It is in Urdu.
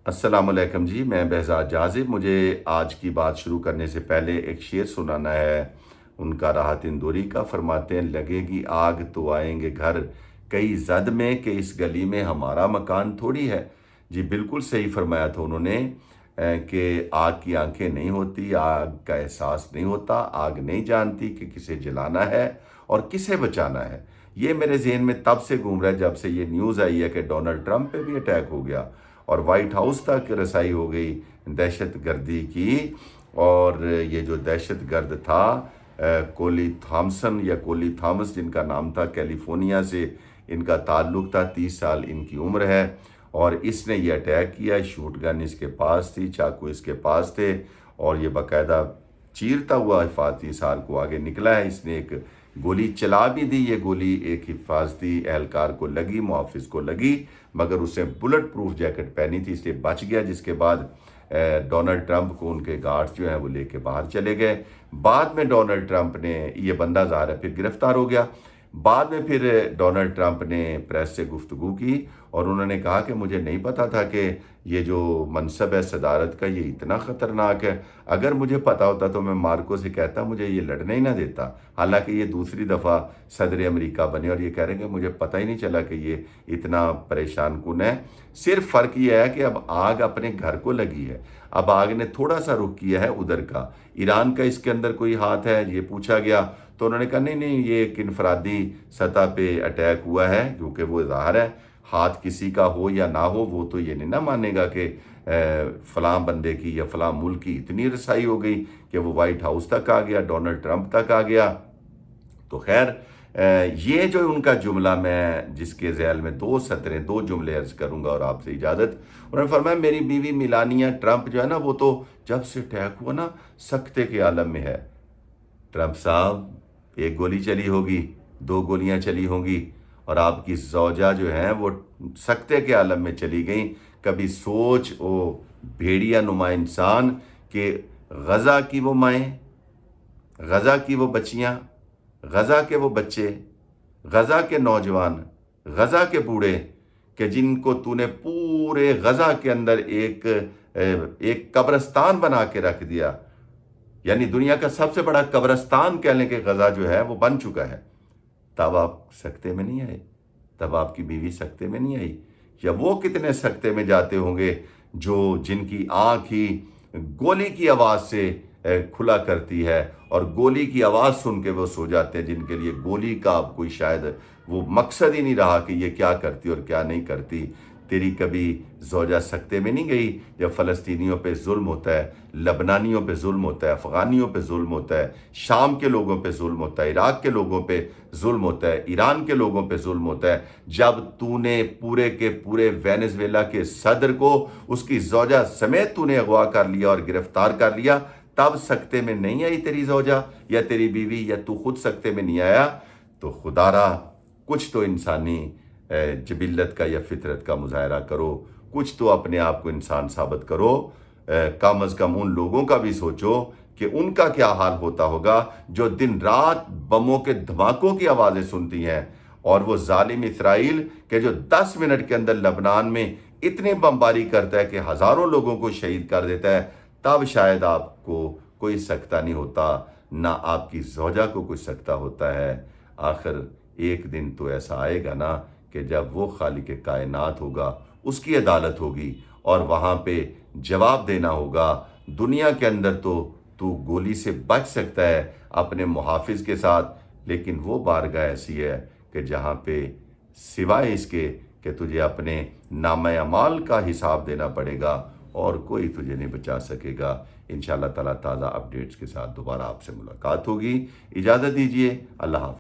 السلام علیکم جی، میں بہزاد جاذب۔ مجھے آج کی بات شروع کرنے سے پہلے ایک شعر سنانا ہے ان کا راحت اندوری کا۔ فرماتے ہیں لگے گی آگ تو آئیں گے گھر، کئی زد میں کہ اس گلی میں ہمارا مکان تھوڑی ہے۔ جی بالکل صحیح فرمایا تھا انہوں نے کہ آگ کی آنکھیں نہیں ہوتی، آگ کا احساس نہیں ہوتا، آگ نہیں جانتی کہ کسے جلانا ہے اور کسے بچانا ہے۔ یہ میرے ذہن میں تب سے گھوم رہا ہے جب سے یہ نیوز آئی ہے کہ ڈونلڈ ٹرمپ پہ بھی اٹیک ہو گیا اور وائٹ ہاؤس تک رسائی ہو گئی دہشت گردی کی۔ اور یہ جو دہشت گرد تھا کولی تھامسن یا کولی تھامس جن کا نام تھا، کیلیفورنیا سے ان کا تعلق تھا، 30 سال ان کی عمر ہے، اور اس نے یہ اٹیک کیا۔ شوٹ گن اس کے پاس تھی، چاقو اس کے پاس تھے، اور یہ باقاعدہ چیرتا ہوا حفاظتی سار کو آگے نکلا ہے۔ اس نے ایک گولی چلا بھی دی، یہ گولی ایک حفاظتی اہلکار کو لگی، محافظ کو لگی، مگر اسے بلٹ پروف جیکٹ پہنی تھی اس لیے بچ گیا، جس کے بعد ڈونلڈ ٹرمپ کو ان کے گارڈز جو ہیں وہ لے کے باہر چلے گئے۔ بعد میں ڈونلڈ ٹرمپ نے، یہ بندہ ظاہر ہے پھر گرفتار ہو گیا، بعد میں پھر ڈونلڈ ٹرمپ نے پریس سے گفتگو کی اور انہوں نے کہا کہ مجھے نہیں پتا تھا کہ یہ جو منصب ہے صدارت کا یہ اتنا خطرناک ہے۔ اگر مجھے پتا ہوتا تو میں مارکو سے کہتا مجھے یہ لڑنے ہی نہ دیتا۔ حالانکہ یہ دوسری دفعہ صدر امریکہ بنے اور یہ کہہ رہے ہیں کہ مجھے پتہ ہی نہیں چلا کہ یہ اتنا پریشان کن ہے۔ صرف فرق یہ ہے کہ اب آگ اپنے گھر کو لگی ہے، اب آگ نے تھوڑا سا رخ کیا ہے ادھر کا۔ ایران کا اس کے اندر کوئی ہاتھ ہے یہ پوچھا گیا تو انہوں نے کہا نہیں یہ ایک انفرادی سطح پہ اٹیک ہوا ہے، کیونکہ وہ ظاہر ہے ہاتھ کسی کا ہو یا نہ ہو وہ تو یہ نہیں نہ مانے گا کہ فلاں بندے کی یا فلاں ملک کی اتنی رسائی ہو گئی کہ وہ وائٹ ہاؤس تک آ گیا، ڈونلڈ ٹرمپ تک آ گیا۔ تو خیر یہ جو ان کا جملہ، میں جس کے ذیل میں دو جملے عرض کروں گا اور آپ سے اجازت۔ انہوں نے فرمایا میری بیوی میلانیا ٹرمپ جو ہے نا وہ تو جب سے اٹیک ہوا نا سکتے کے عالم میں ہے۔ ٹرمپ صاحب ایک گولی چلی ہوگی، 2 گولیاں چلی ہوں گی، اور آپ کی زوجہ جو ہیں وہ سکتے کے عالم میں چلی گئیں۔ کبھی سوچ او بھیڑیا نما انسان کہ غزہ کی وہ مائیں، غزہ کی وہ بچیاں، غزہ کے وہ بچے، غزہ کے نوجوان، غزہ کے بوڑھے، کہ جن کو تو نے پورے غزہ کے اندر ایک قبرستان بنا کے رکھ دیا، یعنی دنیا کا سب سے بڑا قبرستان کہہ لیں کہ غزہ جو ہے وہ بن چکا ہے۔ تب آپ سکتے میں نہیں آئے، تب آپ کی بیوی سکتے میں نہیں آئی، یا وہ کتنے سکتے میں جاتے ہوں گے جن کی آنکھ ہی گولی کی آواز سے کھلا کرتی ہے، اور گولی کی آواز سن کے وہ سو جاتے ہیں، جن کے لیے گولی کا اب کوئی شاید وہ مقصد ہی نہیں رہا کہ یہ کیا کرتی اور کیا نہیں کرتی۔ تیری کبھی زوجہ سکتے میں نہیں گئی جب فلسطینیوں پہ ظلم ہوتا ہے، لبنانیوں پہ ظلم ہوتا ہے، افغانیوں پہ ظلم ہوتا ہے، شام کے لوگوں پہ ظلم ہوتا ہے، عراق کے لوگوں پہ ظلم ہوتا ہے، ایران کے لوگوں پہ ظلم ہوتا ہے؟ جب تو نے پورے کے پورے وینزویلا کے صدر کو اس کی زوجہ سمیت تو نے اغوا کر لیا اور گرفتار کر لیا، تب سکتے میں نہیں آئی تیری زوجہ یا تیری بیوی، یا تو خود سکتے میں نہیں آیا؟ تو خدا را کچھ تو انسانی جبلت کا یا فطرت کا مظاہرہ کرو، کچھ تو اپنے آپ کو انسان ثابت کرو۔ کم از کم ان لوگوں کا بھی سوچو کہ ان کا کیا حال ہوتا ہوگا جو دن رات بموں کے دھماکوں کی آوازیں سنتی ہیں، اور وہ ظالم اسرائیل کہ جو 10 منٹ کے اندر لبنان میں اتنی بمباری کرتا ہے کہ ہزاروں لوگوں کو شہید کر دیتا ہے۔ تب شاید آپ کو کوئی سکتہ نہیں ہوتا، نہ آپ کی زوجہ کو کوئی سکتہ ہوتا ہے۔ آخر ایک دن تو ایسا آئے گا نا کہ جب وہ خالق کائنات ہوگا، اس کی عدالت ہوگی، اور وہاں پہ جواب دینا ہوگا۔ دنیا کے اندر تو گولی سے بچ سکتا ہے اپنے محافظ کے ساتھ، لیکن وہ بارگاہ ایسی ہے کہ جہاں پہ سوائے اس کے کہ تجھے اپنے نامہ اعمال کا حساب دینا پڑے گا، اور کوئی تجھے نہیں بچا سکے گا۔ انشاءاللہ تعالیٰ تازہ اپڈیٹس کے ساتھ دوبارہ آپ سے ملاقات ہوگی۔ اجازت دیجیے، اللہ حافظ۔